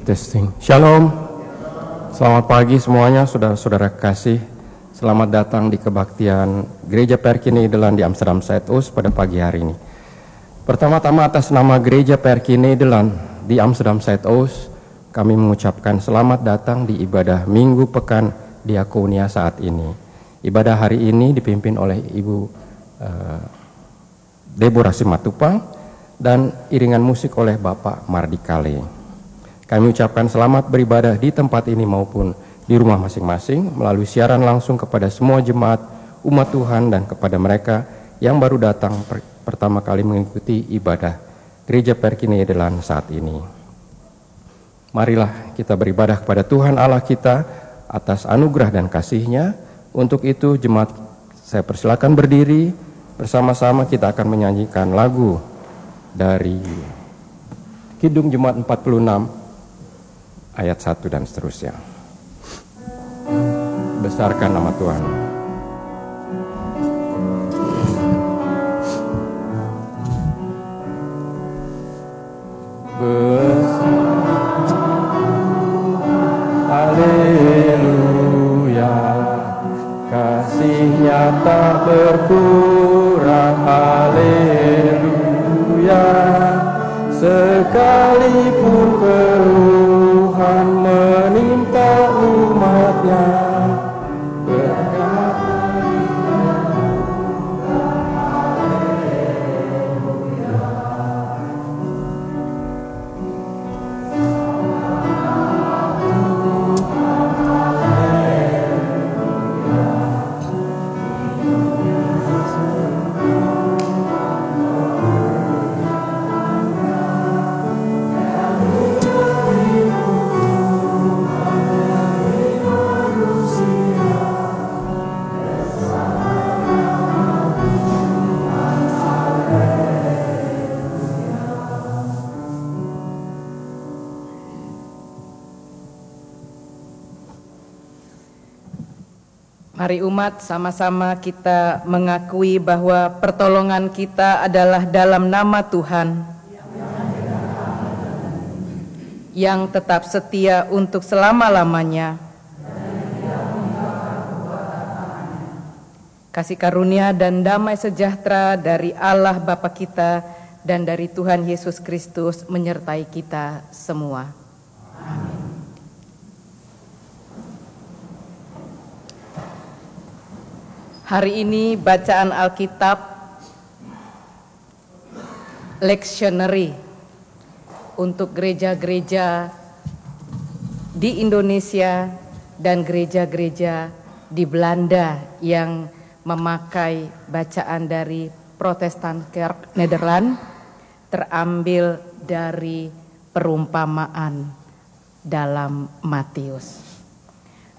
Testing. Shalom. Selamat pagi semuanya, saudara-saudara kasih. Selamat datang di kebaktian Gereja Perki-Nederland di Amsterdam Zuidoost pada pagi hari ini. Pertama-tama atas nama Gereja Perki-Nederland di Amsterdam Zuidoost, kami mengucapkan selamat datang di ibadah Minggu Pekan Diakonia saat ini. Ibadah hari ini dipimpin oleh Ibu Deborah Simatupang dan iringan musik oleh Bapak Mardikale. Kami ucapkan selamat beribadah di tempat ini maupun di rumah masing-masing melalui siaran langsung kepada semua jemaat umat Tuhan dan kepada mereka yang baru datang pertama kali mengikuti ibadah Gereja Perki-Nederland saat ini. Marilah kita beribadah kepada Tuhan Allah kita atas anugerah dan kasih-Nya. Untuk itu jemaat saya persilakan berdiri, bersama-sama kita akan menyanyikan lagu dari Kidung Jemaat 46 ayat 1 dan seterusnya. Besarkan nama Tuhan. Haleluya, kasih-Nya tak berkurang. Haleluya, sekalipun keluhan menimpa umat-Nya, Mari umat sama-sama kita mengakui bahwa pertolongan kita adalah dalam nama Tuhan yang tetap setia untuk selama-lamanya. Kasih karunia dan damai sejahtera dari Allah Bapa kita dan dari Tuhan Yesus Kristus menyertai kita semua. Amin. Hari ini bacaan Alkitab lectionary untuk gereja-gereja di Indonesia dan gereja-gereja di Belanda yang memakai bacaan dari Protestant Kerk Nederland terambil dari perumpamaan dalam Matius.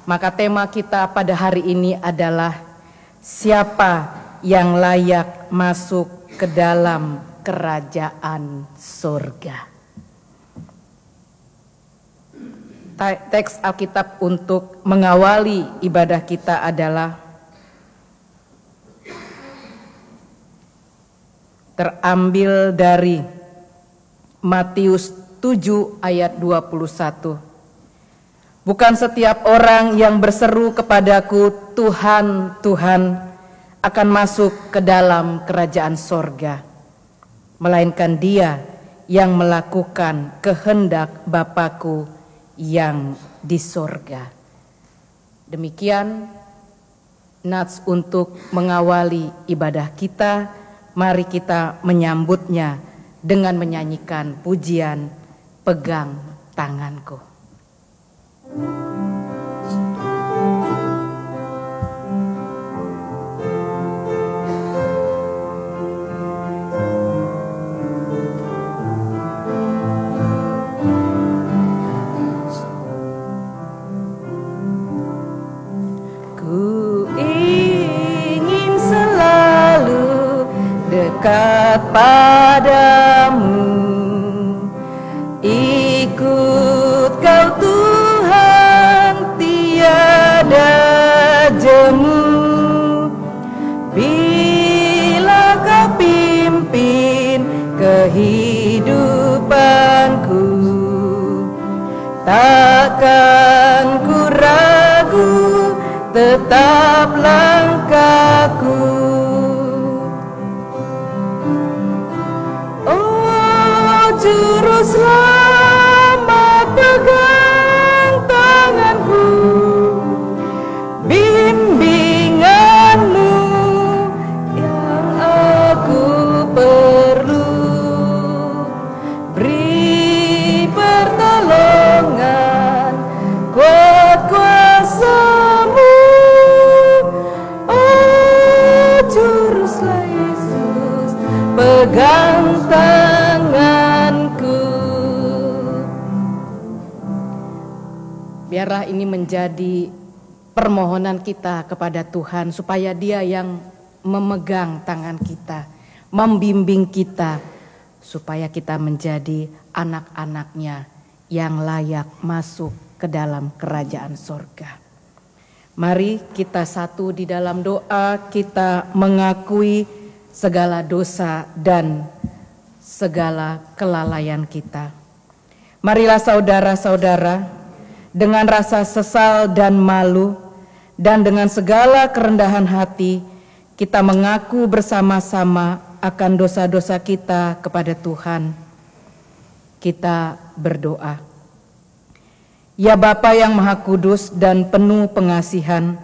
Maka tema kita pada hari ini adalah siapa yang layak masuk ke dalam kerajaan surga. Teks Alkitab untuk mengawali ibadah kita adalah terambil dari Matius 7 ayat 21. Bukan setiap orang yang berseru kepadaku, Tuhan, Tuhan, akan masuk ke dalam kerajaan sorga, melainkan dia yang melakukan kehendak Bapa-Ku yang di sorga. Demikian nats untuk mengawali ibadah kita. Mari kita menyambutnya dengan menyanyikan pujian Pegang Tanganku. Ku ingin selalu dekat padamu, ikut kau Tuhan, tiada jemu. Bila kau pimpin kehidupanku, Takkan ku ragu, tetap langkahku. Oh Juru Selamat, pegang tanganku, bimbinganmu yang aku perlu. Beri pertolongan, kuat kuasa-Mu, oh Juruslah Yesus, pegang tanganku. Biarlah ini menjadi permohonan kita kepada Tuhan, supaya Dia yang memegang tangan kita, membimbing kita, supaya kita menjadi anak-anak-Nya yang layak masuk ke dalam kerajaan sorga. Mari kita satu di dalam doa, kita mengakui segala dosa dan segala kelalaian kita. Marilah saudara-saudara, dengan rasa sesal dan malu, dan dengan segala kerendahan hati, kita mengaku bersama-sama akan dosa-dosa kita kepada Tuhan. Kita berdoa. Ya Bapa yang Maha Kudus dan penuh pengasihan,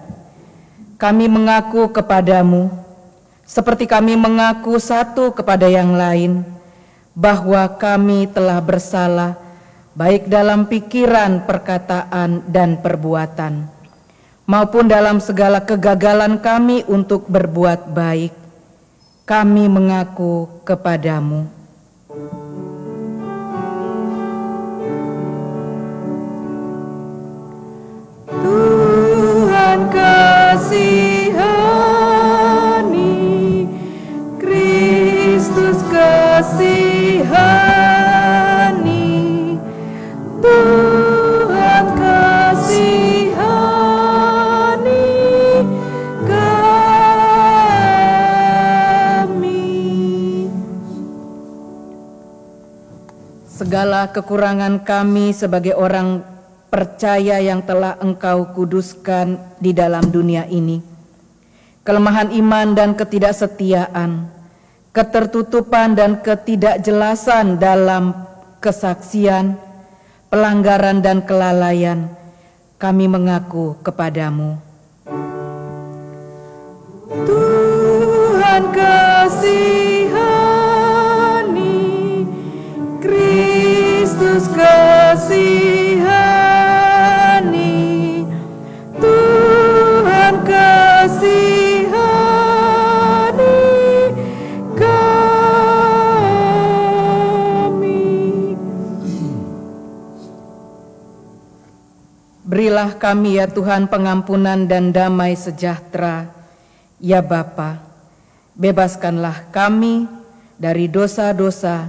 kami mengaku kepadamu, seperti kami mengaku satu kepada yang lain, bahwa kami telah bersalah, baik dalam pikiran, perkataan, dan perbuatan, maupun dalam segala kegagalan kami untuk berbuat baik. Kami mengaku kepadamu. Tuhan kasihani, Kristus kasihani, Tuhan kasihani kami. Segala kekurangan kami sebagai orang percaya yang telah Engkau kuduskan di dalam dunia ini, kelemahan iman dan ketidaksetiaan, ketertutupan dan ketidakjelasan dalam kesaksian, pelanggaran dan kelalaian, kami mengaku kepadamu. Tuhan kasihani, Kristus kasihani, Tuhan kasihani kami. Berilah kami ya Tuhan pengampunan dan damai sejahtera. Ya Bapa, bebaskanlah kami dari dosa-dosa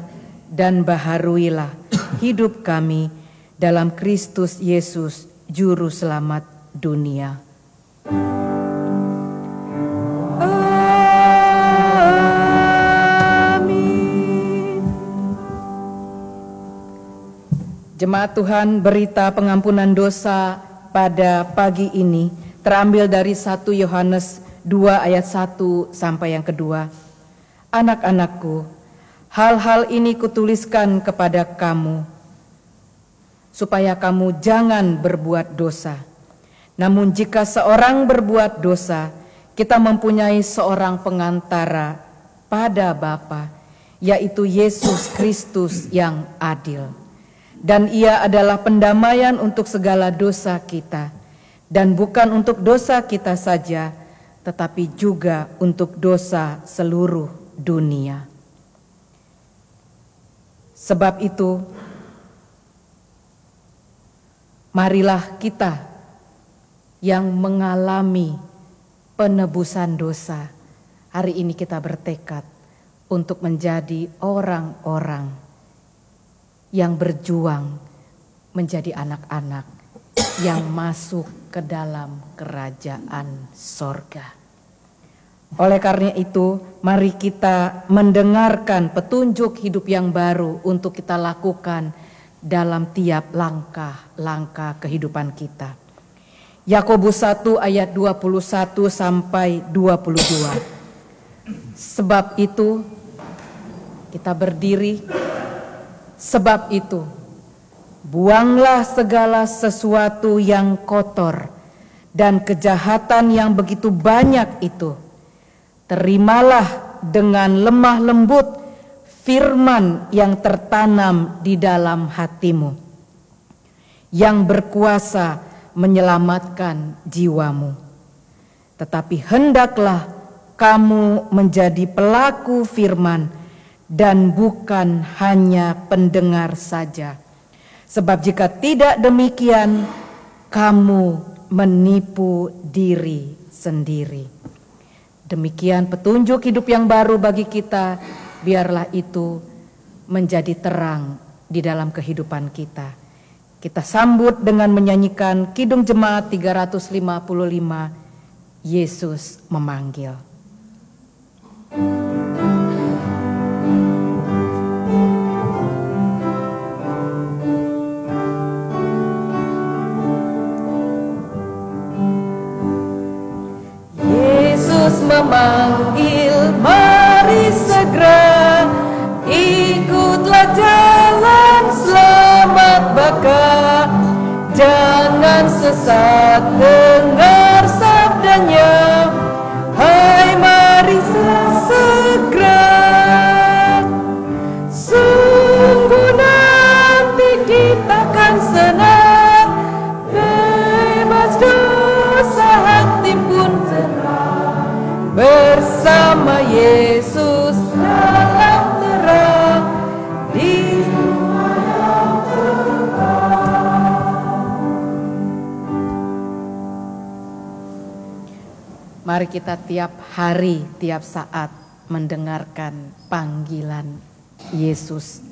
dan baharuilah hidup kami dalam Kristus Yesus, Juru Selamat dunia. Amin. Jemaat Tuhan, berita pengampunan dosa pada pagi ini terambil dari 1 Yohanes 2 ayat 1 sampai yang kedua. Anak-anakku, hal-hal ini kutuliskan kepada kamu, supaya kamu jangan berbuat dosa. Namun jika seorang berbuat dosa, kita mempunyai seorang pengantara pada Bapa, yaitu Yesus Kristus yang adil. Dan Ia adalah pendamaian untuk segala dosa kita, dan bukan untuk dosa kita saja, tetapi juga untuk dosa seluruh dunia. Sebab itu, marilah kita yang mengalami penebusan dosa, hari ini kita bertekad untuk menjadi orang-orang yang berjuang menjadi anak-anak yang masuk ke dalam kerajaan sorga. Oleh karena itu, mari kita mendengarkan petunjuk hidup yang baru untuk kita lakukan dalam tiap langkah-langkah kehidupan kita. Yakobus 1 ayat 21 sampai 22. Sebab itu kita berdiri, sebab itu buanglah segala sesuatu yang kotor dan kejahatan yang begitu banyak itu. Terimalah dengan lemah lembut firman yang tertanam di dalam hatimu, yang berkuasa menyelamatkan jiwamu. Tetapi hendaklah kamu menjadi pelaku firman dan bukan hanya pendengar saja. Sebab jika tidak demikian, kamu menipu diri sendiri. Demikian petunjuk hidup yang baru bagi kita. Biarlah itu menjadi terang di dalam kehidupan kita. Kita sambut dengan menyanyikan Kidung Jemaat 355, Yesus memanggil. Yesus memanggil, mari segera ikutlah jalan selamat baka. Jangan sesat, dengar sabdanya, hai mari segera. Sungguh nanti kita akan senang, bebas dosa hati pun tenang, bersama Yesus dalam terang di rumah yang terang. Mari kita tiap hari, tiap saat mendengarkan panggilan Yesus.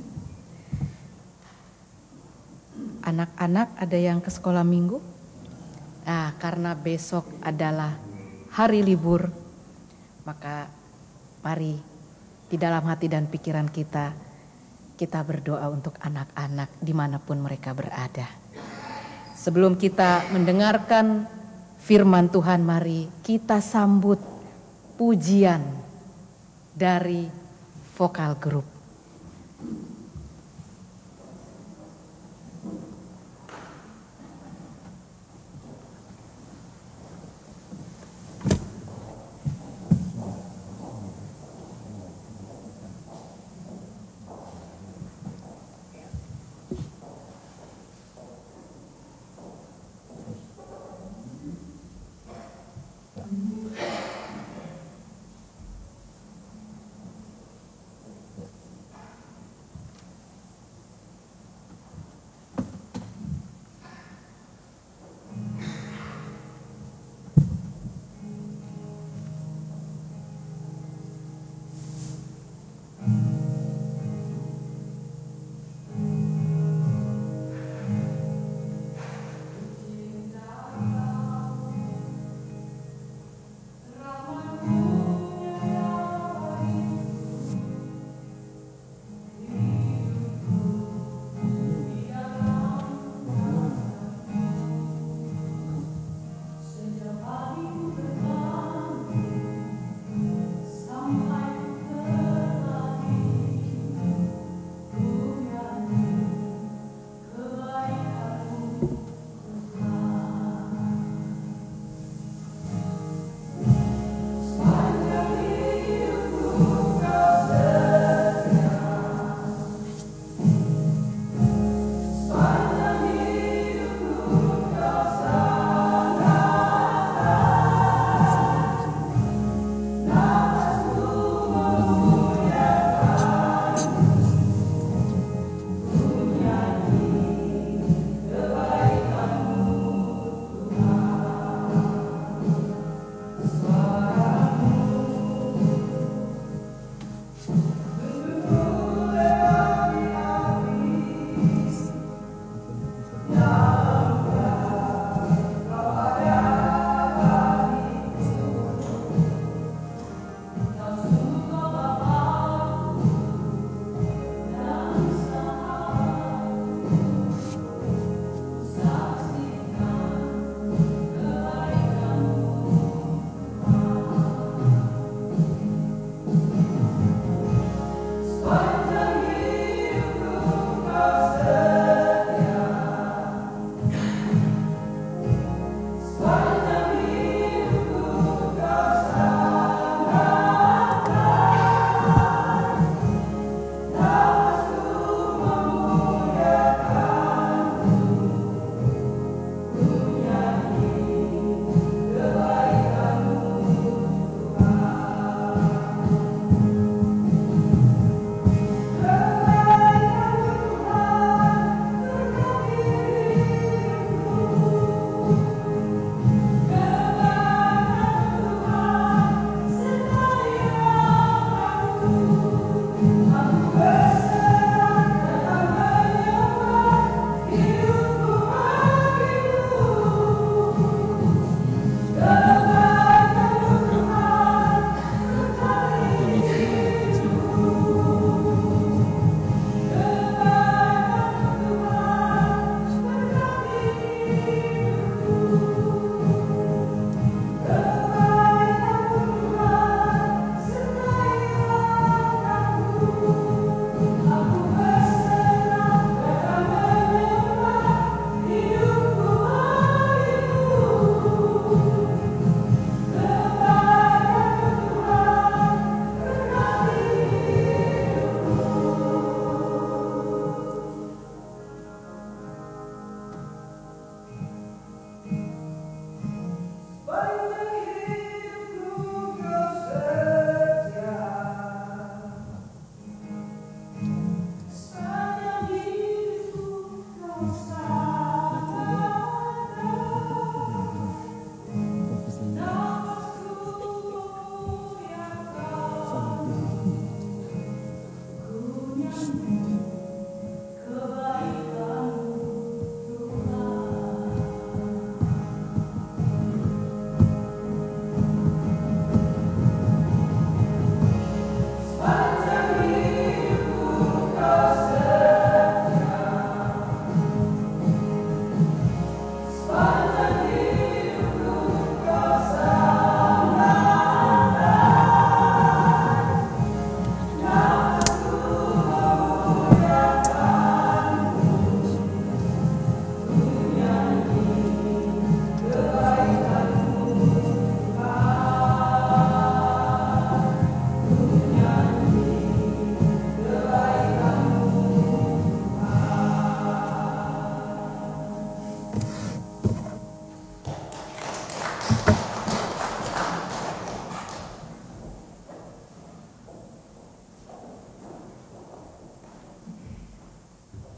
Anak-anak ada yang ke sekolah minggu? Karena besok adalah hari libur, maka mari di dalam hati dan pikiran kita berdoa untuk anak-anak dimanapun mereka berada. Sebelum kita mendengarkan firman Tuhan, mari kita sambut pujian dari vokal grup.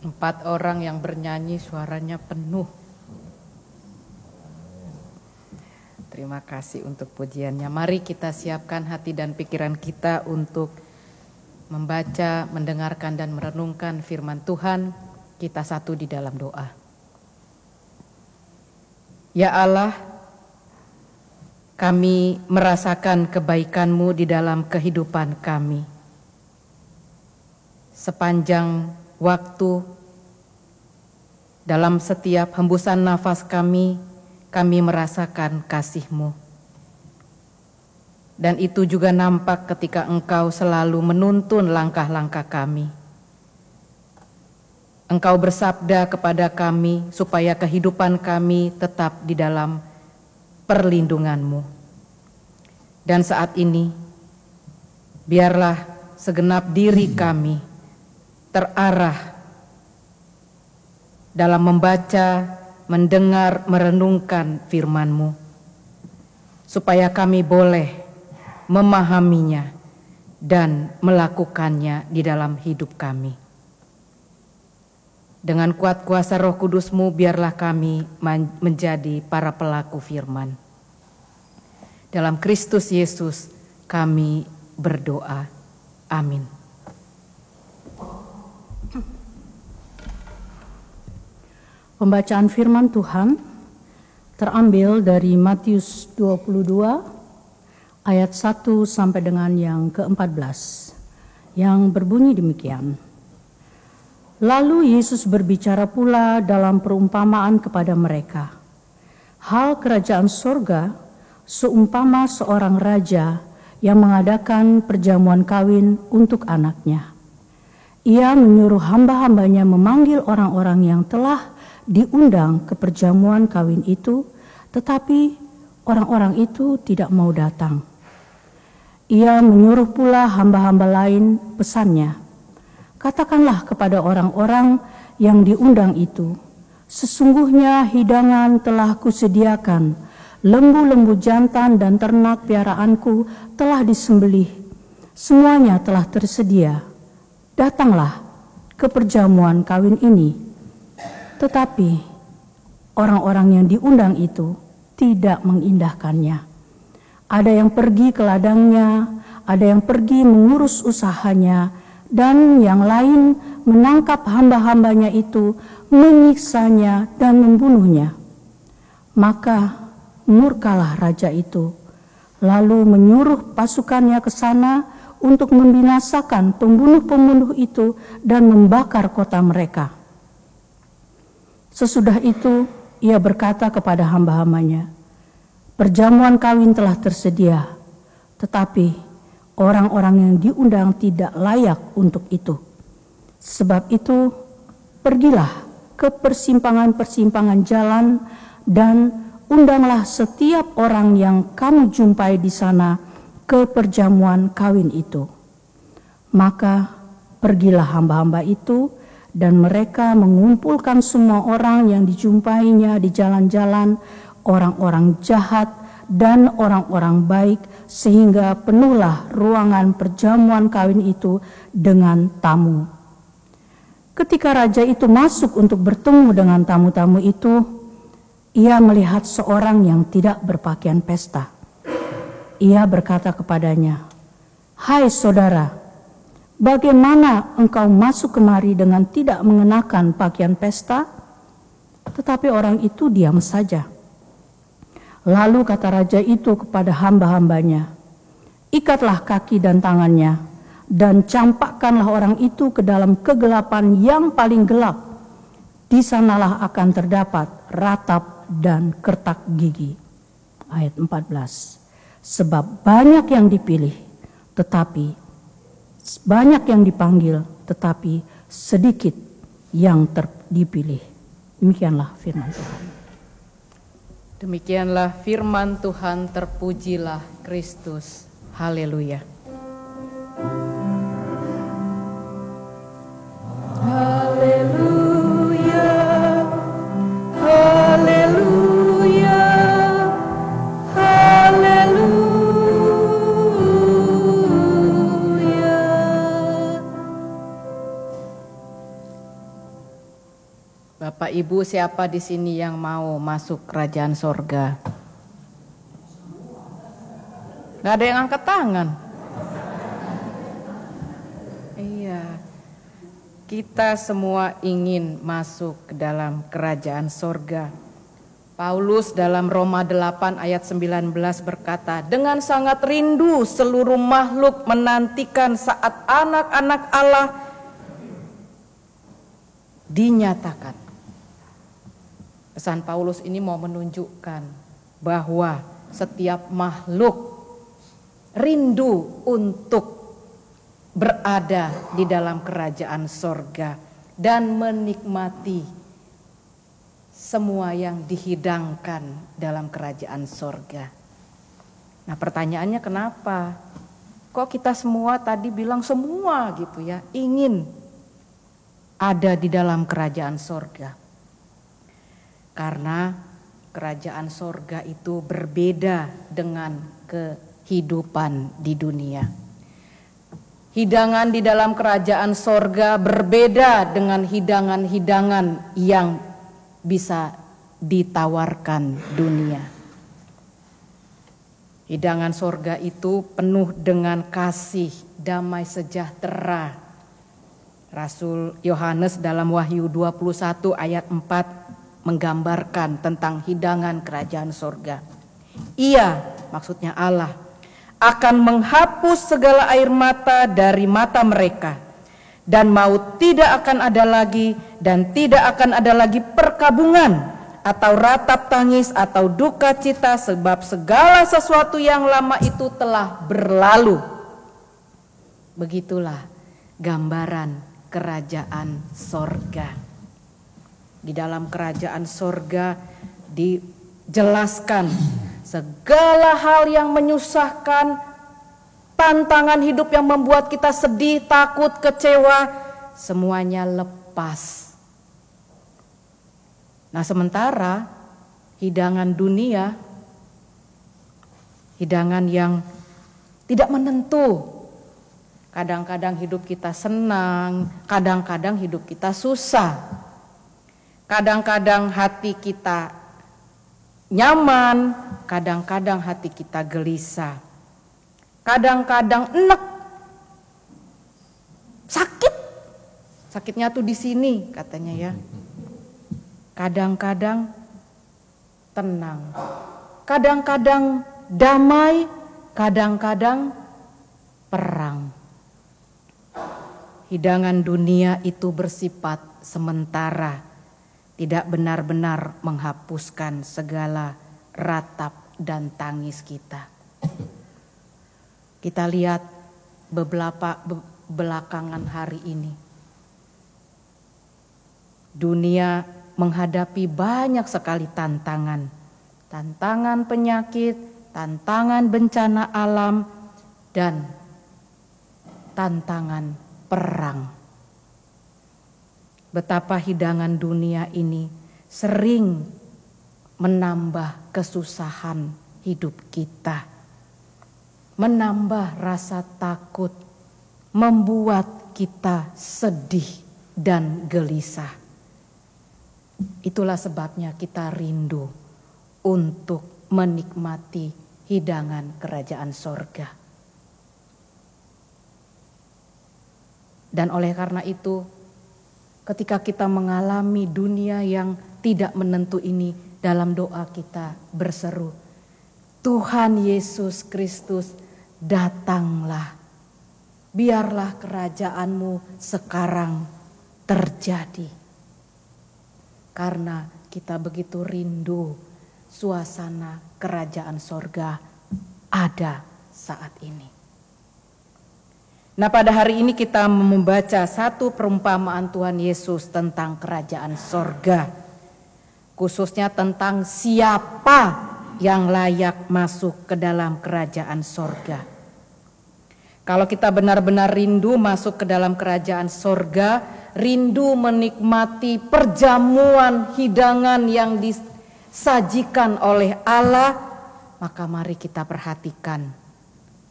4 orang yang bernyanyi suaranya penuh. Terima kasih untuk pujiannya. Mari kita siapkan hati dan pikiran kita untuk membaca, mendengarkan dan merenungkan firman Tuhan. Kita satu di dalam doa. Ya Allah, kami merasakan kebaikan-Mu di dalam kehidupan kami. Sepanjang waktu, dalam setiap hembusan nafas kami merasakan kasih-Mu. Dan itu juga nampak ketika Engkau selalu menuntun langkah-langkah kami. Engkau bersabda kepada kami supaya kehidupan kami tetap di dalam perlindungan-Mu. Dan saat ini, biarlah segenap diri kami terarah dalam membaca, mendengar, merenungkan firman-Mu, supaya kami boleh memahaminya dan melakukannya di dalam hidup kami. Dengan kuat kuasa Roh Kudus-Mu, biarlah kami menjadi para pelaku firman. Dalam Kristus Yesus kami berdoa. Amin. Pembacaan firman Tuhan terambil dari Matius 22 ayat 1 sampai dengan yang ke-14 yang berbunyi demikian. Lalu Yesus berbicara pula dalam perumpamaan kepada mereka. Hal kerajaan sorga seumpama seorang raja yang mengadakan perjamuan kawin untuk anaknya. Ia menyuruh hamba-hambanya memanggil orang-orang yang telah diundang ke perjamuan kawin itu, tetapi orang-orang itu tidak mau datang. Ia menyuruh pula hamba-hamba lain, pesannya, katakanlah kepada orang-orang yang diundang itu, sesungguhnya hidangan telah kusediakan, lembu-lembu jantan dan ternak piaraanku telah disembelih, semuanya telah tersedia. Datanglah ke perjamuan kawin ini. Tetapi orang-orang yang diundang itu tidak mengindahkannya. Ada yang pergi ke ladangnya, ada yang pergi mengurus usahanya, dan yang lain menangkap hamba-hambanya itu, menyiksanya dan membunuhnya. Maka murkalah raja itu, lalu menyuruh pasukannya ke sana untuk membinasakan pembunuh-pembunuh itu dan membakar kota mereka. Sesudah itu ia berkata kepada hamba-hambanya, perjamuan kawin telah tersedia, tetapi orang-orang yang diundang tidak layak untuk itu. Sebab itu pergilah ke persimpangan-persimpangan jalan dan undanglah setiap orang yang kamu jumpai di sana ke perjamuan kawin itu. Maka pergilah hamba-hamba itu, dan mereka mengumpulkan semua orang yang dijumpainya di jalan-jalan, orang-orang jahat dan orang-orang baik, sehingga penuhlah ruangan perjamuan kawin itu dengan tamu. Ketika raja itu masuk untuk bertemu dengan tamu-tamu itu, ia melihat seorang yang tidak berpakaian pesta. Ia berkata kepadanya, "Hai saudara, bagaimana engkau masuk kemari dengan tidak mengenakan pakaian pesta?" Tetapi orang itu diam saja. Lalu kata raja itu kepada hamba-hambanya, "Ikatlah kaki dan tangannya, dan campakkanlah orang itu ke dalam kegelapan yang paling gelap. Di sanalah akan terdapat ratap dan kertak gigi." Ayat 14. Sebab banyak yang dipilih, tetapi banyak yang dipanggil, tetapi sedikit yang dipilih. Demikianlah firman Tuhan. Demikianlah firman Tuhan, terpujilah Kristus. Haleluya. Haleluya. Haleluya. Haleluya. Bapak Ibu, siapa di sini yang mau masuk kerajaan sorga? Gak ada yang angkat tangan. Iya, kita semua ingin masuk ke dalam kerajaan sorga. Paulus dalam Roma 8 ayat 19 berkata, dengan sangat rindu seluruh makhluk menantikan saat anak-anak Allah dinyatakan. Pesan Paulus ini mau menunjukkan bahwa setiap makhluk rindu untuk berada di dalam kerajaan sorga dan menikmati semua yang dihidangkan dalam kerajaan sorga. Nah, pertanyaannya kenapa? Kok kita semua tadi bilang semua gitu ya, ingin ada di dalam kerajaan sorga? Karena kerajaan sorga itu berbeda dengan kehidupan di dunia. Hidangan di dalam kerajaan sorga berbeda dengan hidangan-hidangan yang bisa ditawarkan dunia. Hidangan sorga itu penuh dengan kasih, damai sejahtera. Rasul Yohanes dalam Wahyu 21 ayat 4 menggambarkan tentang hidangan kerajaan sorga. Ia, maksudnya Allah, akan menghapus segala air mata dari mata mereka, dan maut tidak akan ada lagi, dan tidak akan ada lagi perkabungan atau ratap tangis atau duka cita, sebab segala sesuatu yang lama itu telah berlalu. Begitulah gambaran kerajaan sorga. Di dalam kerajaan sorga dijelaskan segala hal yang menyusahkan, tantangan hidup yang membuat kita sedih, takut, kecewa, semuanya lepas. Nah, sementara hidangan dunia, hidangan yang tidak menentu. Kadang-kadang hidup kita senang, kadang-kadang hidup kita susah. Kadang-kadang hati kita nyaman, kadang-kadang hati kita gelisah. Kadang-kadang enek, sakit. Sakitnya tuh di sini katanya ya. Kadang-kadang tenang, kadang-kadang damai, kadang-kadang perang. Hidangan dunia itu bersifat sementara, tidak benar-benar menghapuskan segala ratap dan tangis kita. Kita lihat beberapa belakangan hari ini. Dunia menghadapi banyak sekali tantangan. Tantangan penyakit, tantangan bencana alam, dan tantangan perang. Betapa hidangan dunia ini sering menambah kesusahan hidup kita, menambah rasa takut, membuat kita sedih dan gelisah. Itulah sebabnya kita rindu untuk menikmati hidangan kerajaan sorga. Dan oleh karena itu, ketika kita mengalami dunia yang tidak menentu ini, dalam doa kita berseru, Tuhan Yesus Kristus, datanglah. Biarlah kerajaan-Mu sekarang terjadi. Karena kita begitu rindu suasana kerajaan sorga ada saat ini. Nah, pada hari ini kita membaca satu perumpamaan Tuhan Yesus tentang kerajaan sorga. Khususnya tentang siapa yang layak masuk ke dalam kerajaan sorga. Kalau kita benar-benar rindu masuk ke dalam kerajaan sorga, rindu menikmati perjamuan hidangan yang disajikan oleh Allah, maka mari kita perhatikan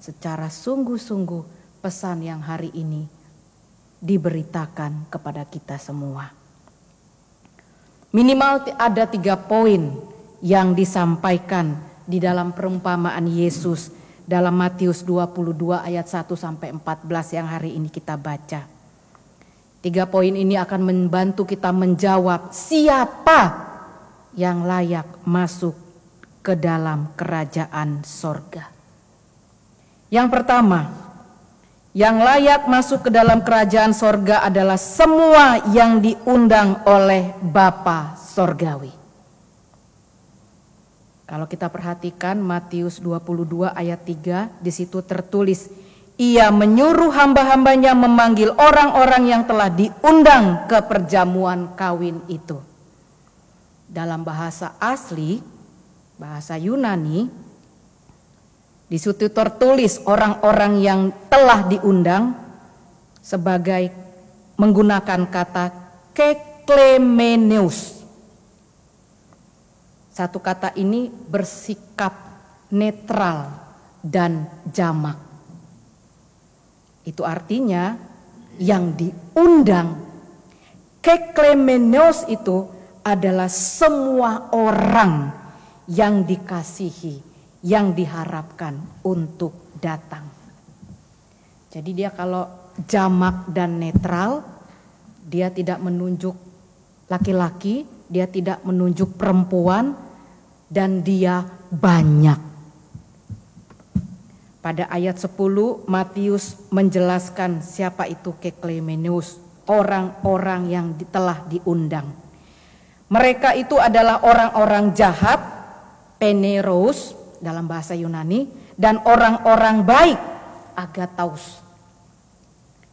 secara sungguh-sungguh pesan yang hari ini diberitakan kepada kita semua. Minimal ada 3 poin yang disampaikan di dalam perumpamaan Yesus dalam Matius 22 ayat 1 sampai 14 yang hari ini kita baca. 3 poin ini akan membantu kita menjawab siapa yang layak masuk ke dalam kerajaan sorga. Yang pertama, yang layak masuk ke dalam kerajaan sorga adalah semua yang diundang oleh Bapa Sorgawi. Kalau kita perhatikan Matius 22 ayat 3, di situ tertulis, Ia menyuruh hamba-hambanya memanggil orang-orang yang telah diundang ke perjamuan kawin itu. Dalam bahasa asli, bahasa Yunani, di situ tertulis orang-orang yang telah diundang sebagai menggunakan kata keklemeneus. Satu kata ini bersikap netral dan jamak. Itu artinya yang diundang. Keklemeneus itu adalah semua orang yang dikasihi, yang diharapkan untuk datang. Jadi dia kalau jamak dan netral, dia tidak menunjuk laki-laki, dia tidak menunjuk perempuan, dan dia banyak. Pada ayat 10 Matius menjelaskan siapa itu keklemeneus, orang-orang yang telah diundang. Mereka itu adalah orang-orang jahat, peneros dalam bahasa Yunani, dan orang-orang baik, agathos.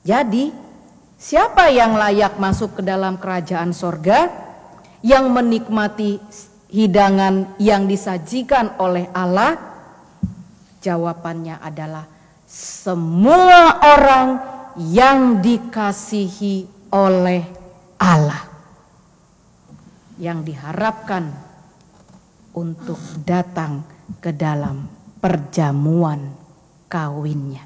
Jadi Siapa yang layak masuk ke dalam kerajaan sorga, yang menikmati hidangan yang disajikan oleh Allah? Jawabannya adalah semua orang yang dikasihi oleh Allah, yang diharapkan untuk datang ke dalam perjamuan kawinnya.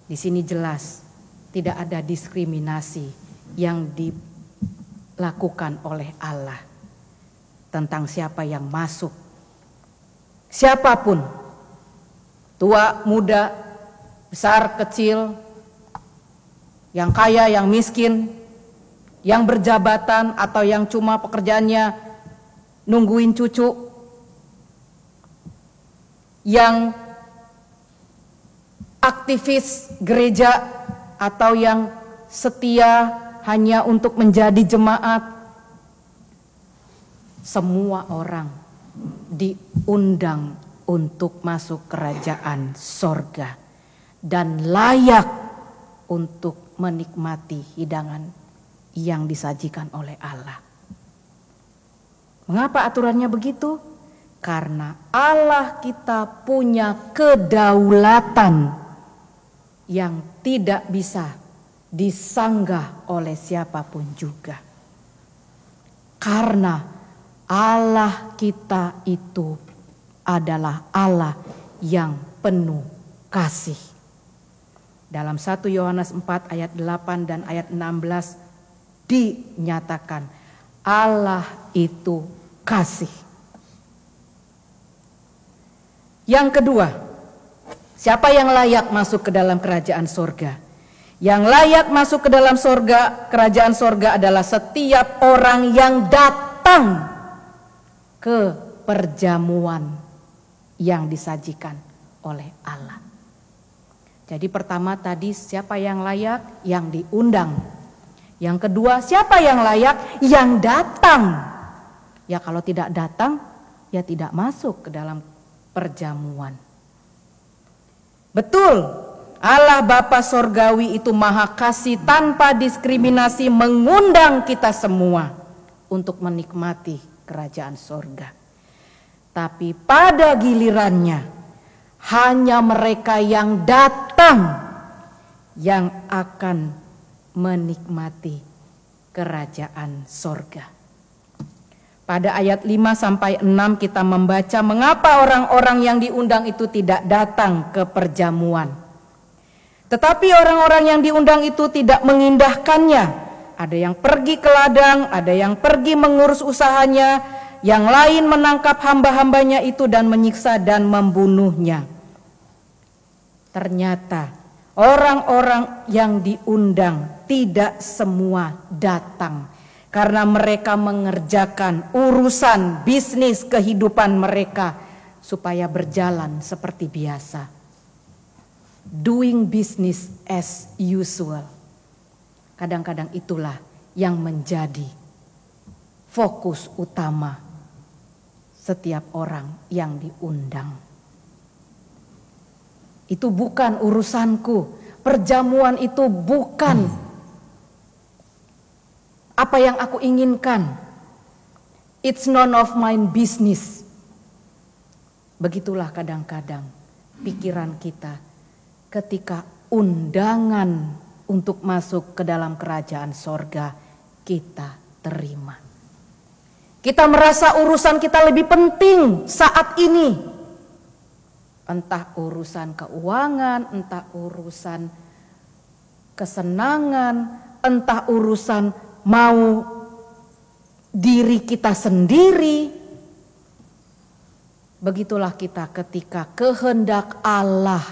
Di sini jelas tidak ada diskriminasi yang dilakukan oleh Allah tentang siapa yang masuk. Siapapun, tua, muda, besar, kecil, yang kaya, yang miskin, yang berjabatan atau yang cuma pekerjaannya nungguin cucu, yang aktivis gereja atau yang setia hanya untuk menjadi jemaat. Semua orang diundang untuk masuk kerajaan sorga dan layak untuk menikmati hidangan yang disajikan oleh Allah. Mengapa aturannya begitu? Karena Allah kita punya kedaulatan yang tidak bisa disanggah oleh siapapun juga. Karena Allah kita itu adalah Allah yang penuh kasih. Dalam 1 Yohanes 4 ayat 8 dan ayat 16 dinyatakan Allah itu kasih. Yang kedua, siapa yang layak masuk ke dalam kerajaan sorga? Yang layak masuk ke dalam kerajaan sorga adalah setiap orang yang datang ke perjamuan yang disajikan oleh Allah. Jadi pertama tadi siapa yang layak? Yang diundang. Yang kedua siapa yang layak? Yang datang. Ya kalau tidak datang ya tidak masuk ke dalam perjamuan. Betul, Allah Bapa Sorgawi itu Maha Kasih tanpa diskriminasi mengundang kita semua untuk menikmati kerajaan sorga. Tapi pada gilirannya hanya mereka yang datang yang akan menikmati kerajaan sorga. Pada ayat 5 sampai 6 kita membaca mengapa orang-orang yang diundang itu tidak datang ke perjamuan. Tetapi orang-orang yang diundang itu tidak mengindahkannya. Ada yang pergi ke ladang, ada yang pergi mengurus usahanya, yang lain menangkap hamba-hambanya itu dan menyiksa dan membunuhnya. Ternyata orang-orang yang diundang tidak semua datang karena mereka mengerjakan urusan bisnis kehidupan mereka supaya berjalan seperti biasa. Doing business as usual. Kadang-kadang itulah yang menjadi fokus utama setiap orang yang diundang. Itu bukan urusanku. Perjamuan itu bukan apa yang aku inginkan. It's none of my business. Begitulah kadang-kadang pikiran kita ketika undangan untuk masuk ke dalam kerajaan sorga kita terima. Kita merasa urusan kita lebih penting saat ini. Entah urusan keuangan, entah urusan kesenangan, entah urusan mau diri kita sendiri. Begitulah kita ketika kehendak Allah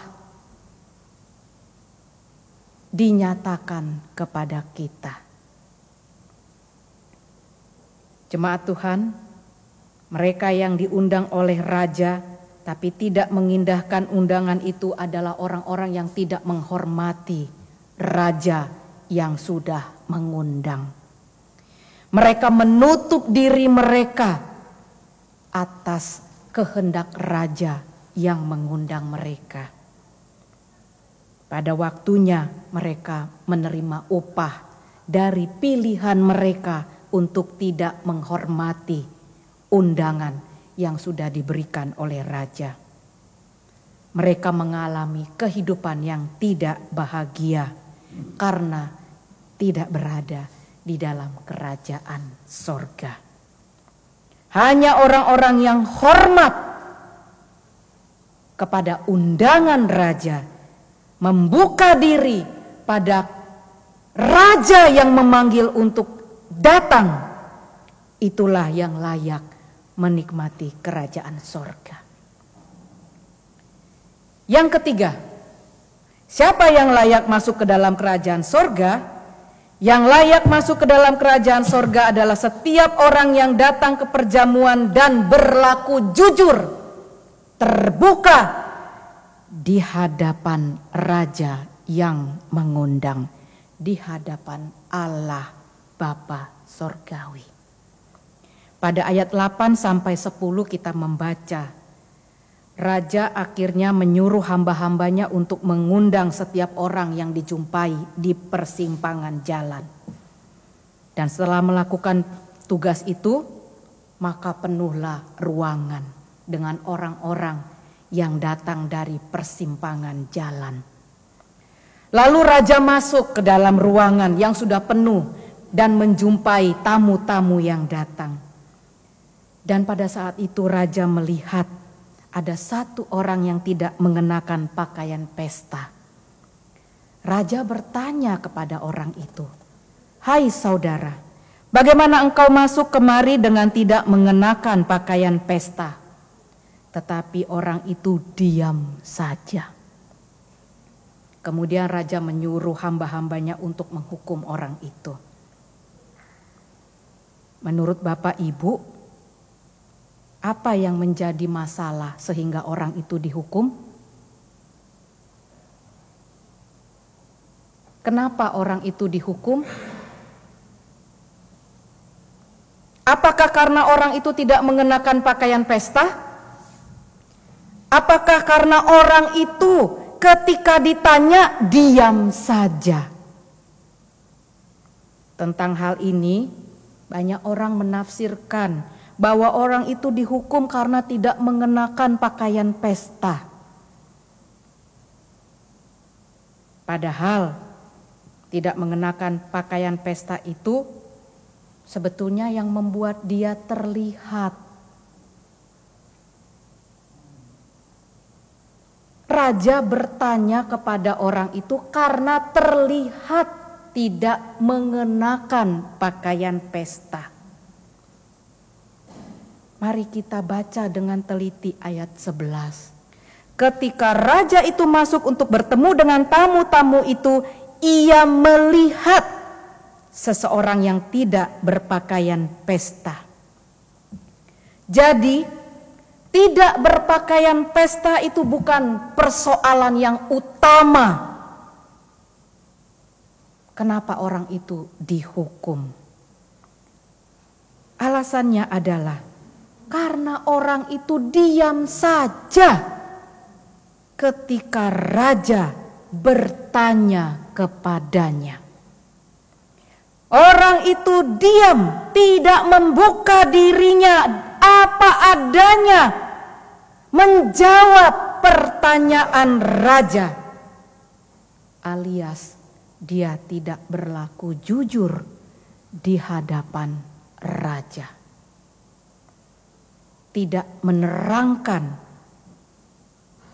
dinyatakan kepada kita. Jemaat Tuhan, mereka yang diundang oleh raja tapi tidak mengindahkan undangan itu adalah orang-orang yang tidak menghormati raja yang sudah mengundang. Mereka menutup diri mereka atas kehendak raja yang mengundang mereka. Pada waktunya mereka menerima upah dari pilihan mereka untuk tidak menghormati undangan yang sudah diberikan oleh raja. Mereka mengalami kehidupan yang tidak bahagia karena tidak berada di dalam kerajaan sorga. Hanya orang-orang yang hormat kepada undangan raja, membuka diri pada raja yang memanggil untuk datang, itulah yang layak menikmati kerajaan sorga. Yang ketiga, siapa yang layak masuk ke dalam kerajaan sorga? Yang layak masuk ke dalam kerajaan sorga adalah setiap orang yang datang ke perjamuan dan berlaku jujur, terbuka di hadapan raja yang mengundang, di hadapan Allah Bapa Sorgawi. Pada ayat 8 sampai 10 kita membaca, raja akhirnya menyuruh hamba-hambanya untuk mengundang setiap orang yang dijumpai di persimpangan jalan. Dan setelah melakukan tugas itu, maka penuhlah ruangan dengan orang-orang yang datang dari persimpangan jalan. Lalu raja masuk ke dalam ruangan yang sudah penuh dan menjumpai tamu-tamu yang datang. Dan pada saat itu raja melihat ada satu orang yang tidak mengenakan pakaian pesta. Raja bertanya kepada orang itu, "Hai saudara, bagaimana engkau masuk kemari dengan tidak mengenakan pakaian pesta?" Tetapi orang itu diam saja. Kemudian raja menyuruh hamba-hambanya untuk menghukum orang itu. Menurut Bapak Ibu, apa yang menjadi masalah sehingga orang itu dihukum? Kenapa orang itu dihukum? Apakah karena orang itu tidak mengenakan pakaian pesta? Apakah karena orang itu ketika ditanya diam saja? Tentang hal ini banyak orang menafsirkan bahwa orang itu dihukum karena tidak mengenakan pakaian pesta. Padahal tidak mengenakan pakaian pesta itu sebetulnya yang membuat dia terlihat. Raja bertanya kepada orang itu karena terlihat tidak mengenakan pakaian pesta. Mari kita baca dengan teliti ayat 11. Ketika raja itu masuk untuk bertemu dengan tamu-tamu itu, ia melihat seseorang yang tidak berpakaian pesta. Jadi, tidak berpakaian pesta itu bukan persoalan yang utama. Kenapa orang itu dihukum? Alasannya adalah karena orang itu diam saja ketika raja bertanya kepadanya. Orang itu diam, tidak membuka dirinya apa adanya, menjawab pertanyaan raja, alias dia tidak berlaku jujur di hadapan raja. Tidak menerangkan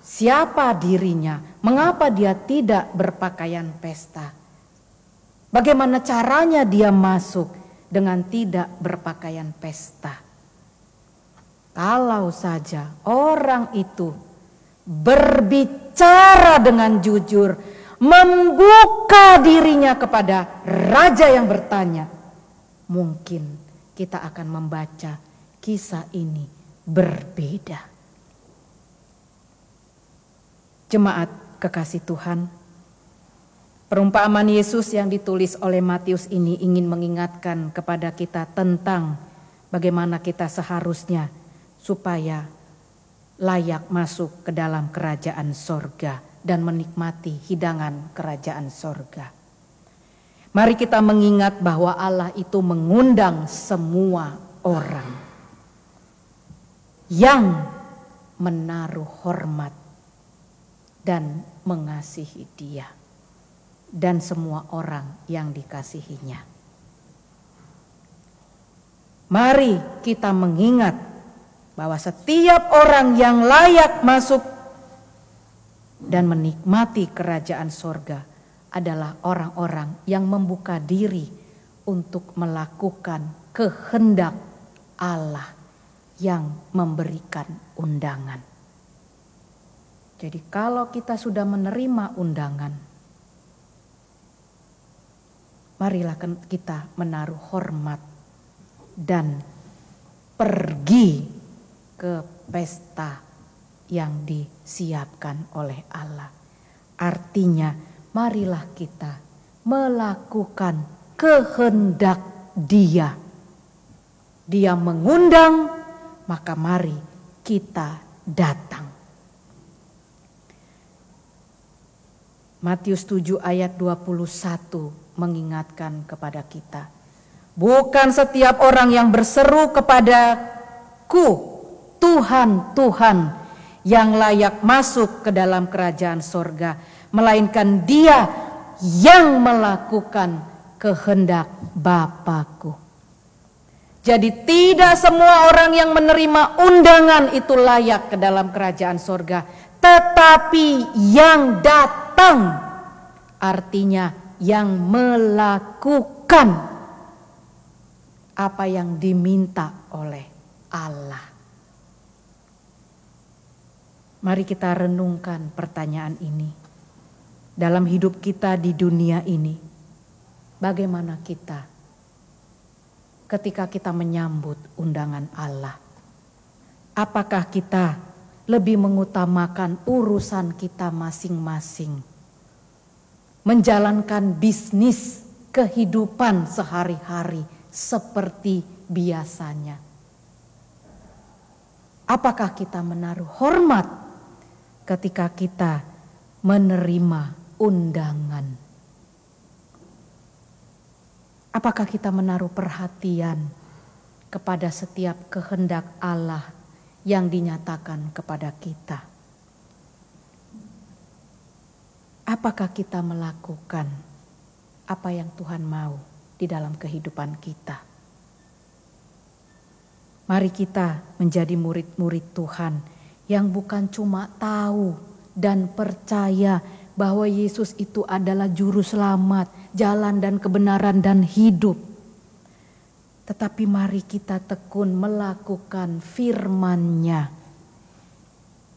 siapa dirinya, mengapa dia tidak berpakaian pesta. Bagaimana caranya dia masuk dengan tidak berpakaian pesta. Kalau saja orang itu berbicara dengan jujur, membuka dirinya kepada raja yang bertanya, mungkin kita akan membaca kisah ini berbeda. Jemaat kekasih Tuhan, perumpamaan Yesus yang ditulis oleh Matius ini ingin mengingatkan kepada kita tentang bagaimana kita seharusnya supaya layak masuk ke dalam kerajaan sorga dan menikmati hidangan kerajaan sorga. Mari kita mengingat bahwa Allah itu mengundang semua orang yang menaruh hormat dan mengasihi Dia, dan semua orang yang dikasihinya. Mari kita mengingat bahwa setiap orang yang layak masuk dan menikmati kerajaan sorga adalah orang-orang yang membuka diri untuk melakukan kehendak Allah yang memberikan undangan. Jadi kalau kita sudah menerima undangan, marilah kita menaruh hormat dan pergi ke pesta yang disiapkan oleh Allah. Artinya, marilah kita melakukan kehendak Dia. Dia mengundang, maka mari kita datang. Matius 7 ayat 21 mengingatkan kepada kita. Bukan setiap orang yang berseru kepadaku, Tuhan, Tuhan, yang layak masuk ke dalam kerajaan sorga, melainkan dia yang melakukan kehendak Bapa-Ku. Jadi tidak semua orang yang menerima undangan itu layak ke dalam kerajaan sorga, tetapi yang datang, artinya yang melakukan apa yang diminta oleh Allah. Mari kita renungkan pertanyaan ini. Dalam hidup kita di dunia ini, bagaimana kita ketika kita menyambut undangan Allah? Apakah kita lebih mengutamakan urusan kita masing-masing, menjalankan bisnis kehidupan sehari-hari seperti biasanya? Apakah kita menaruh hormat ketika kita menerima undangan? Apakah kita menaruh perhatian kepada setiap kehendak Allah yang dinyatakan kepada kita? Apakah kita melakukan apa yang Tuhan mau di dalam kehidupan kita? Mari kita menjadi murid-murid Tuhan yang bukan cuma tahu dan percaya bahwa Yesus itu adalah juru selamat, jalan dan kebenaran dan hidup. Tetapi mari kita tekun melakukan firman-Nya.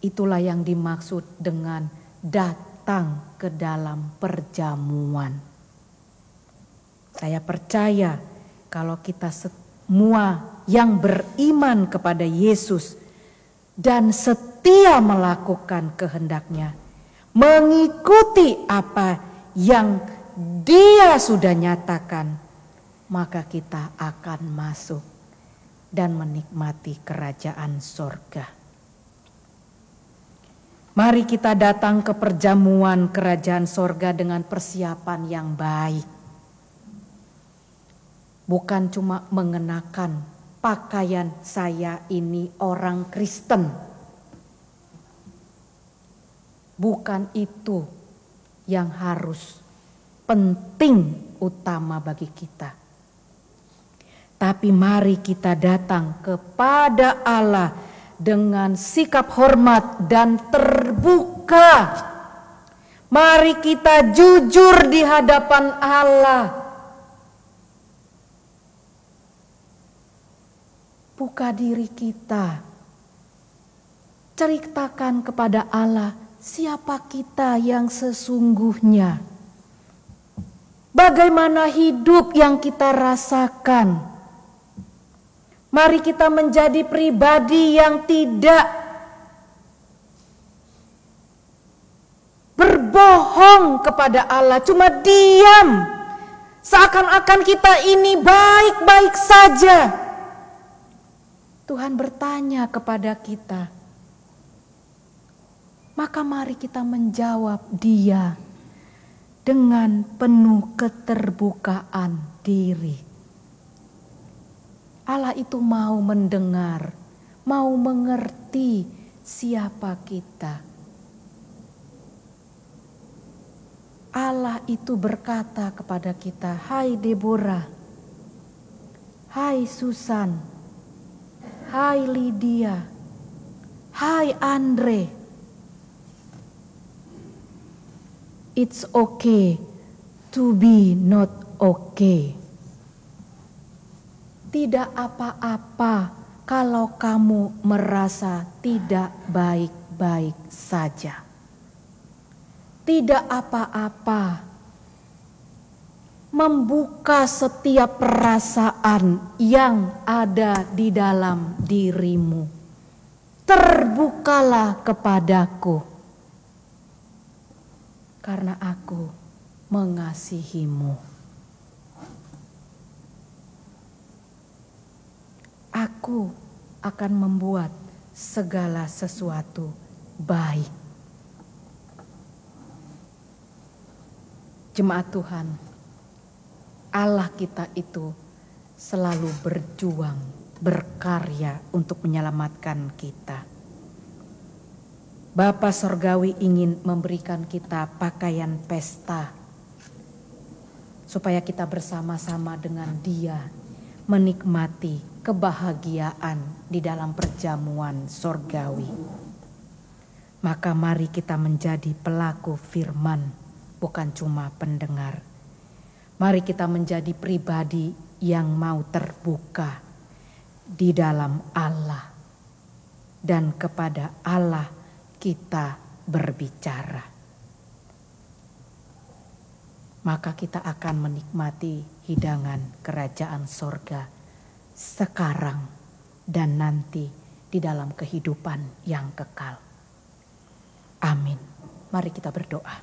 Itulah yang dimaksud dengan datang ke dalam perjamuan. Saya percaya kalau kita semua yang beriman kepada Yesus dan setia melakukan kehendak-Nya, mengikuti apa yang Dia sudah nyatakan, maka kita akan masuk dan menikmati kerajaan sorga. Mari kita datang ke perjamuan kerajaan sorga dengan persiapan yang baik. Bukan cuma mengenakan pakaian saya ini orang Kristen. Bukan itu yang harus penting utama bagi kita. Tapi mari kita datang kepada Allah dengan sikap hormat dan terbuka. Mari kita jujur di hadapan Allah. Buka diri kita. Ceritakan kepada Allah siapa kita yang sesungguhnya. Bagaimana hidup yang kita rasakan. Mari kita menjadi pribadi yang tidak berbohong kepada Allah, cuma diam. Seakan-akan kita ini baik-baik saja. Tuhan bertanya kepada kita, maka mari kita menjawab Dia dengan penuh keterbukaan diri. Allah itu mau mendengar, mau mengerti siapa kita. Allah itu berkata kepada kita, "Hai Deborah, hai Susan, hai Lydia, hai Andre, it's okay to be not okay." Tidak apa-apa kalau kamu merasa tidak baik-baik saja. Tidak apa-apa membuka setiap perasaan yang ada di dalam dirimu. Terbukalah kepadaku, karena aku mengasihimu. Aku akan membuat segala sesuatu baik. Jemaat Tuhan, Allah kita itu selalu berjuang, berkarya untuk menyelamatkan kita. Bapa Sorgawi ingin memberikan kita pakaian pesta, supaya kita bersama-sama dengan Dia menikmati kebahagiaan di dalam perjamuan sorgawi. Maka mari kita menjadi pelaku firman, bukan cuma pendengar. Mari kita menjadi pribadi yang mau terbuka di dalam Allah, dan kepada Allah kita berbicara. Maka kita akan menikmati hidangan kerajaan sorga sekarang dan nanti di dalam kehidupan yang kekal. Amin. Mari kita berdoa.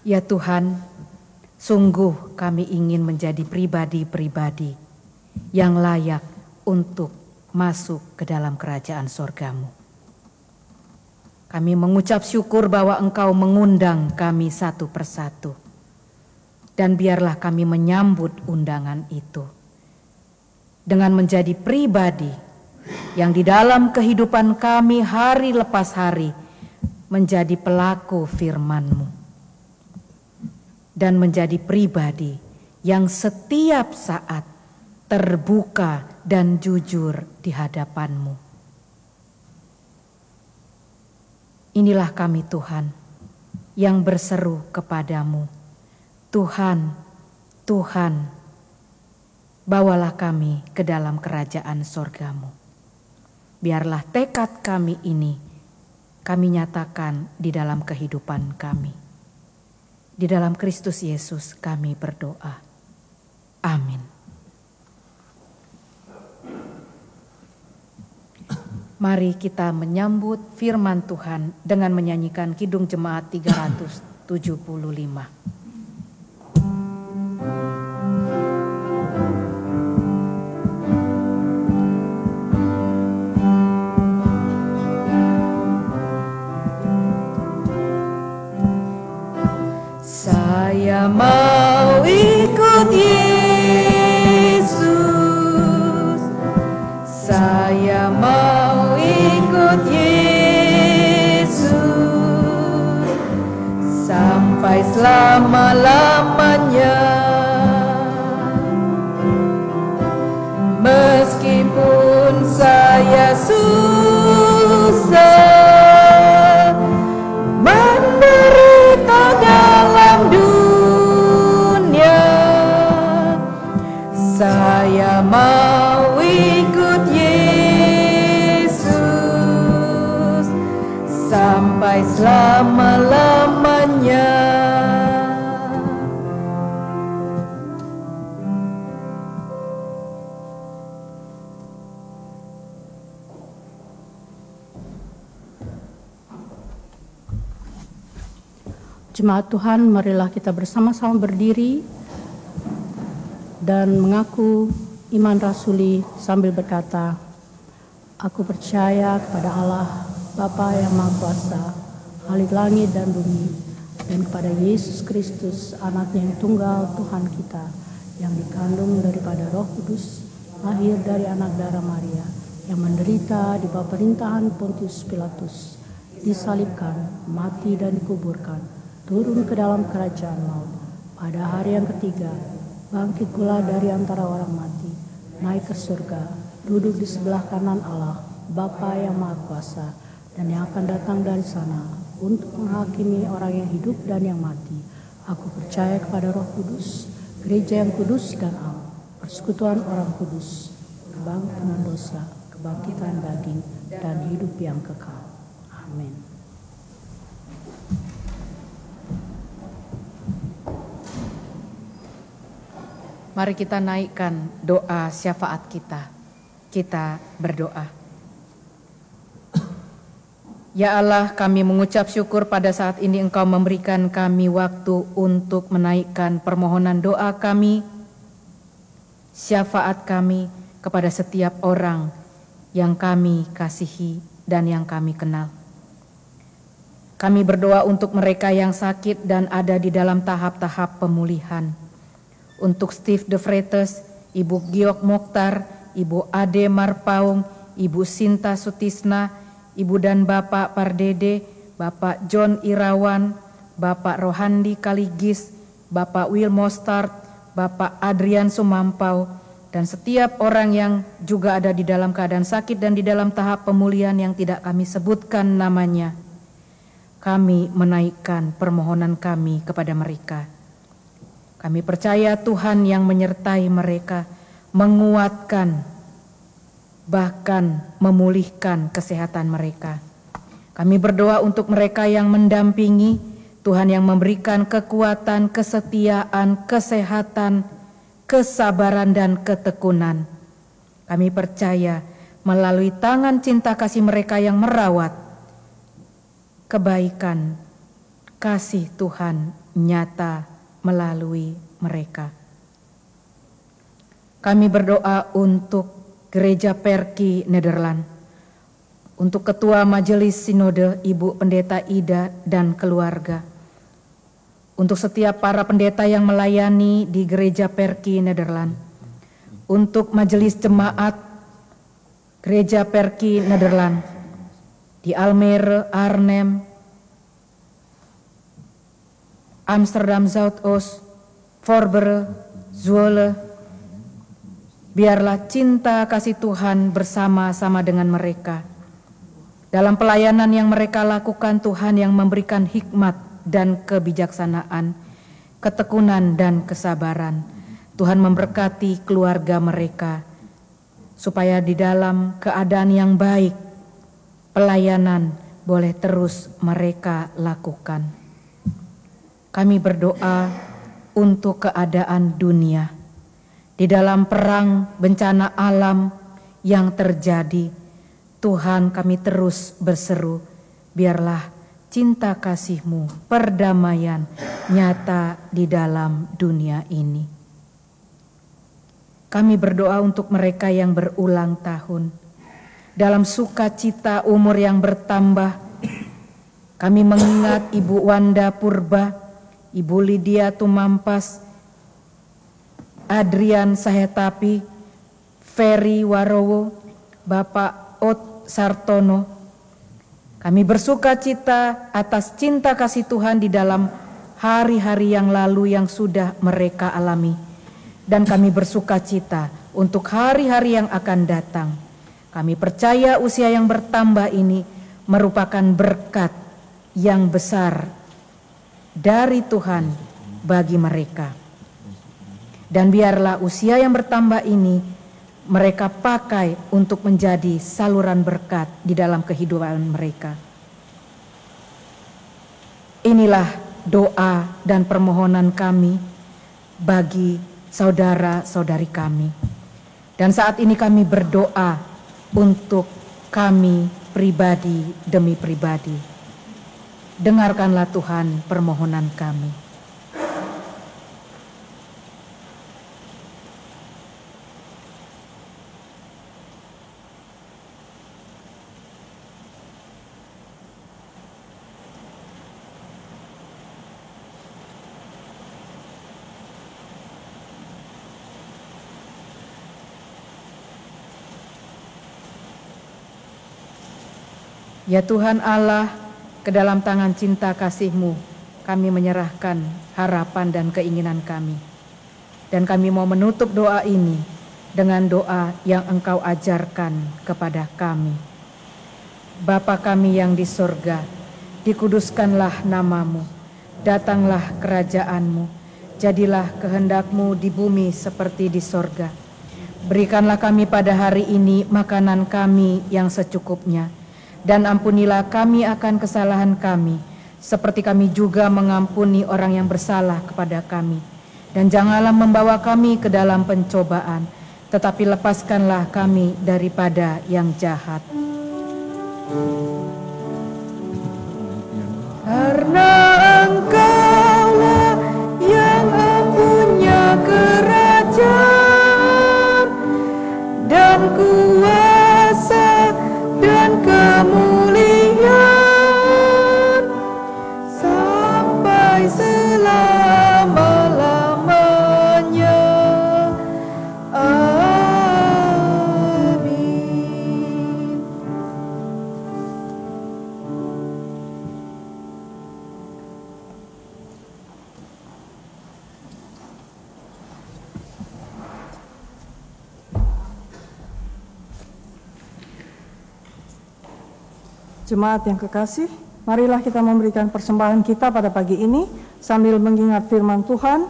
Ya Tuhan, sungguh kami ingin menjadi pribadi-pribadi yang layak untuk masuk ke dalam kerajaan sorgamu. Kami mengucap syukur bahwa Engkau mengundang kami satu persatu. Dan biarlah kami menyambut undangan itu dengan menjadi pribadi yang di dalam kehidupan kami hari lepas hari menjadi pelaku firman-Mu. Dan menjadi pribadi yang setiap saat terbuka dan jujur di hadapan-Mu. Inilah kami Tuhan yang berseru kepadamu. Tuhan, Tuhan, bawalah kami ke dalam kerajaan sorgamu. Biarlah tekad kami ini kami nyatakan di dalam kehidupan kami. Di dalam Kristus Yesus kami berdoa. Amin. Mari kita menyambut firman Tuhan dengan menyanyikan Kidung Jemaat 375. Saya mau ikut Yesus, saya mau ikut Yesus sampai selama-lamanya. Meskipun saya susah menderita dalam dunia, saya mau ikut Yesus sampai selama-lamanya. Jemaat Tuhan, marilah kita bersama-sama berdiri dan mengaku iman rasuli sambil berkata, Aku percaya kepada Allah, Bapa yang Maha Kuasa, Khalik langit dan bumi, dan kepada Yesus Kristus, Anaknya yang tunggal Tuhan kita, yang dikandung daripada Roh Kudus, lahir dari anak darah Maria, yang menderita di bawah pemerintahan Pontius Pilatus, disalibkan, mati dan dikuburkan, turun ke dalam kerajaan maut. Pada hari yang ketiga, bangkit pula dari antara orang mati, naik ke surga, duduk di sebelah kanan Allah, Bapa yang Maha Kuasa, dan yang akan datang dari sana untuk menghakimi orang yang hidup dan yang mati. Aku percaya kepada Roh Kudus, gereja yang kudus dan am, persekutuan orang kudus, pengampunan dosa, kebangkitan daging, dan hidup yang kekal. Amin. Mari kita naikkan doa syafaat kita. Kita berdoa. Ya Allah, kami mengucap syukur pada saat ini Engkau memberikan kami waktu untuk menaikkan permohonan doa kami, syafaat kami kepada setiap orang yang kami kasihi dan yang kami kenal. Kami berdoa untuk mereka yang sakit dan ada di dalam tahap-tahap pemulihan. Untuk Steve De Vretes, Ibu Giok Mokhtar, Ibu Ade Marpaung, Ibu Sinta Sutisna, Ibu dan Bapak Pardede, Bapak John Irawan, Bapak Rohandi Kaligis, Bapak Will Mostart, Bapak Adrian Sumampau, dan setiap orang yang juga ada di dalam keadaan sakit dan di dalam tahap pemulihan yang tidak kami sebutkan namanya. Kami menaikkan permohonan kami kepada mereka. Kami percaya Tuhan yang menyertai mereka, menguatkan, bahkan memulihkan kesehatan mereka. Kami berdoa untuk mereka yang mendampingi, Tuhan yang memberikan kekuatan, kesetiaan, kesehatan, kesabaran dan ketekunan. Kami percaya melalui tangan cinta kasih mereka yang merawat, kebaikan, kasih Tuhan nyata melalui mereka. Kami berdoa untuk Gereja Perki Nederland, untuk Ketua Majelis Sinode Ibu Pendeta Ida dan keluarga, untuk setiap para pendeta yang melayani di Gereja Perki Nederland, untuk Majelis Jemaat Gereja Perki Nederland di Almere, Arnhem, Amsterdam Zuidoost, Voorburg, Zwolle. Biarlah cinta kasih Tuhan bersama-sama dengan mereka. Dalam pelayanan yang mereka lakukan, Tuhan yang memberikan hikmat dan kebijaksanaan, ketekunan dan kesabaran. Tuhan memberkati keluarga mereka, supaya di dalam keadaan yang baik, pelayanan boleh terus mereka lakukan. Kami berdoa untuk keadaan dunia. Di dalam perang bencana alam yang terjadi, Tuhan kami terus berseru, biarlah cinta kasih-Mu, perdamaian nyata di dalam dunia ini. Kami berdoa untuk mereka yang berulang tahun. Dalam sukacita umur yang bertambah, kami mengingat Ibu Wanda Purba, Ibu Lydia Tumampas, Adrian Sahetapi, Ferry Warowo, Bapak Ot Sartono. Kami bersuka cita atas cinta kasih Tuhan di dalam hari-hari yang lalu yang sudah mereka alami. Dan kami bersuka cita untuk hari-hari yang akan datang. Kami percaya usia yang bertambah ini merupakan berkat yang besar dari Tuhan bagi mereka. Dan biarlah usia yang bertambah ini mereka pakai untuk menjadi saluran berkat di dalam kehidupan mereka. Inilah doa dan permohonan kami bagi saudara-saudari kami. Dan saat ini kami berdoa untuk kami pribadi demi pribadi. Dengarkanlah Tuhan permohonan kami. Ya Tuhan Allah, ke dalam tangan cinta kasih-Mu kami menyerahkan harapan dan keinginan kami. Dan kami mau menutup doa ini dengan doa yang Engkau ajarkan kepada kami. Bapa kami yang di sorga, dikuduskanlah nama-Mu, datanglah kerajaan-Mu, jadilah kehendak-Mu di bumi seperti di sorga. Berikanlah kami pada hari ini makanan kami yang secukupnya, dan ampunilah kami akan kesalahan kami, seperti kami juga mengampuni orang yang bersalah kepada kami. Dan janganlah membawa kami ke dalam pencobaan, tetapi lepaskanlah kami daripada yang jahat. Karena Engkaulah yang mempunya kerajaan dan kuasa dan kemuliaan sampai selama-lamanya. Amin. Jemaat yang kekasih, marilah kita memberikan persembahan kita pada pagi ini sambil mengingat firman Tuhan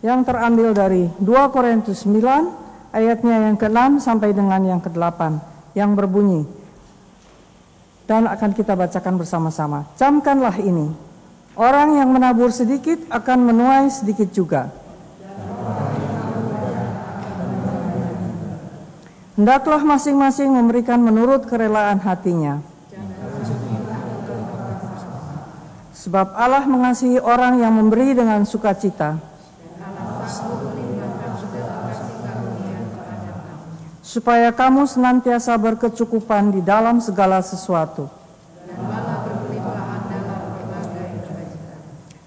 yang terambil dari 2 Korintus 9 ayatnya yang ke-6 sampai dengan yang ke-8 yang berbunyi, dan akan kita bacakan bersama-sama. Camkanlah ini, orang yang menabur sedikit akan menuai sedikit juga. Hendaklah masing-masing memberikan menurut kerelaan hatinya. Sebab Allah mengasihi orang yang memberi dengan sukacita. Supaya kamu senantiasa berkecukupan di dalam segala sesuatu.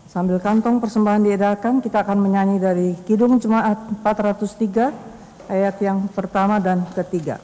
Sambil kantong persembahan diedarkan, kita akan menyanyi dari Kidung Jemaat 403 ayat yang pertama dan ketiga.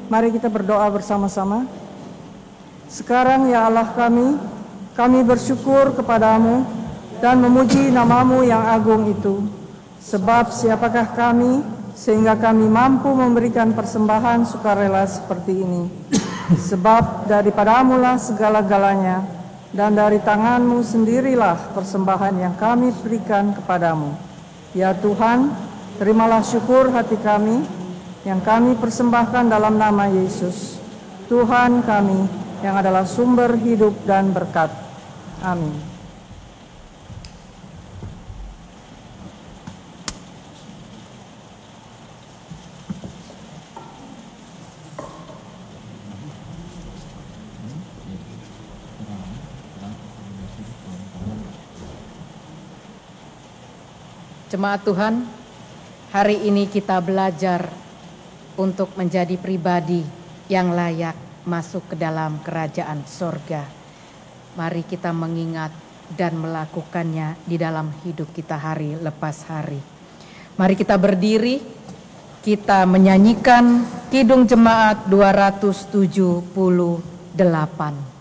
Mari kita berdoa bersama-sama. Sekarang ya Allah kami bersyukur kepadamu dan memuji nama-Mu yang agung itu. Sebab siapakah kami sehingga kami mampu memberikan persembahan sukarela seperti ini. Sebab daripadamu-lah segala-galanya, dan dari tangan-Mu sendirilah persembahan yang kami berikan kepadamu. Ya Tuhan, terimalah syukur hati kami yang kami persembahkan dalam nama Yesus, Tuhan kami yang adalah sumber hidup dan berkat. Amin. Jemaat Tuhan, hari ini kita belajar untuk menjadi pribadi yang layak masuk ke dalam kerajaan sorga. Mari kita mengingat dan melakukannya di dalam hidup kita hari lepas hari. Mari kita berdiri, kita menyanyikan Kidung Jemaat 278.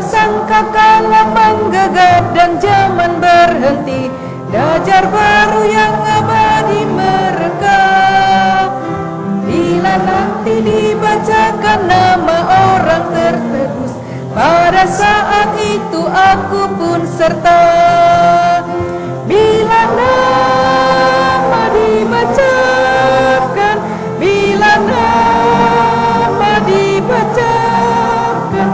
Sangka kala menggagap dan zaman berhenti, dajar baru yang abadi mereka. Bila nanti dibacakan nama orang tertebus, pada saat itu aku pun serta. Bila nama dibacakan, bila nama dibacakan,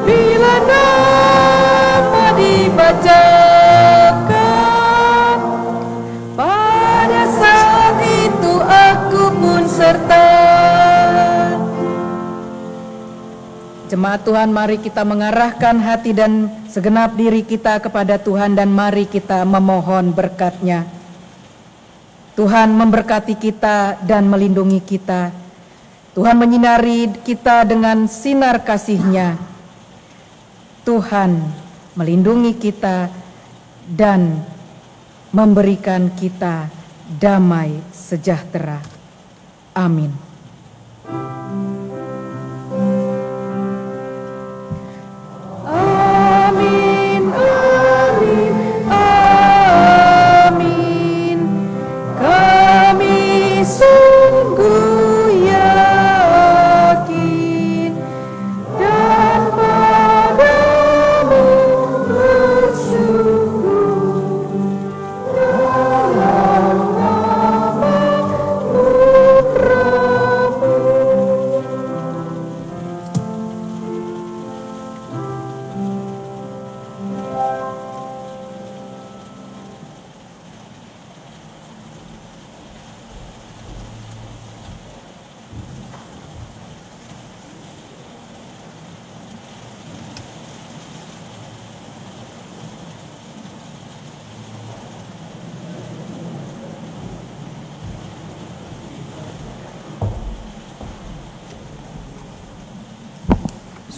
bila nama dibacakan, pada saat itu aku pun serta. Jemaat Tuhan, mari kita mengarahkan hati dan segenap diri kita kepada Tuhan dan mari kita memohon berkat-Nya. Tuhan memberkati kita dan melindungi kita. Tuhan menyinari kita dengan sinar kasih-Nya. Tuhan melindungi kita dan memberikan kita damai sejahtera. Amin. Amin, amin, amin. Kami sungguh yakin dan padamu bersungguh dalam nama-Mu Prabu.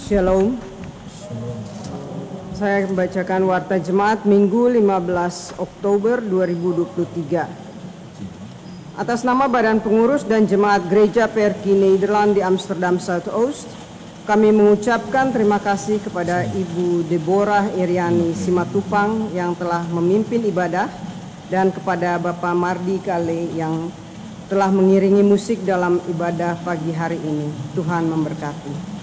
Shalom. Saya membacakan Warta Jemaat Minggu 15 Oktober 2023. Atas nama Badan Pengurus dan Jemaat Gereja PRK Nederland di Amsterdam Zuidoost, kami mengucapkan terima kasih kepada Ibu Deborah Iriani Simatupang yang telah memimpin ibadah dan kepada Bapak Mardi Kale yang telah mengiringi musik dalam ibadah pagi hari ini. Tuhan memberkati.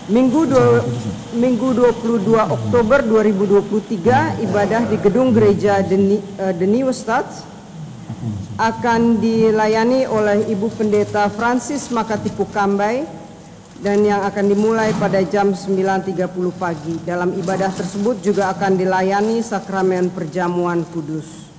Minggu 22 Oktober 2023, ibadah di Gedung Gereja De Nieuwe Stad akan dilayani oleh Ibu Pendeta Francis Makatipu Kambai dan yang akan dimulai pada jam 9.30 pagi. Dalam ibadah tersebut juga akan dilayani sakramen perjamuan kudus.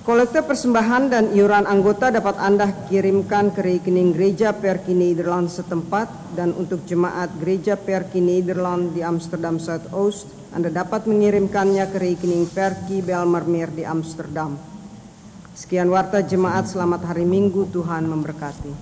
Kolekte persembahan dan iuran anggota dapat Anda kirimkan ke rekening Gereja PRK Nederland setempat, dan untuk jemaat Gereja PRK Nederland di Amsterdam Zuidoost, Anda dapat mengirimkannya ke rekening PRK Belmermeer di Amsterdam. Sekian Warta Jemaat, selamat hari Minggu, Tuhan memberkati.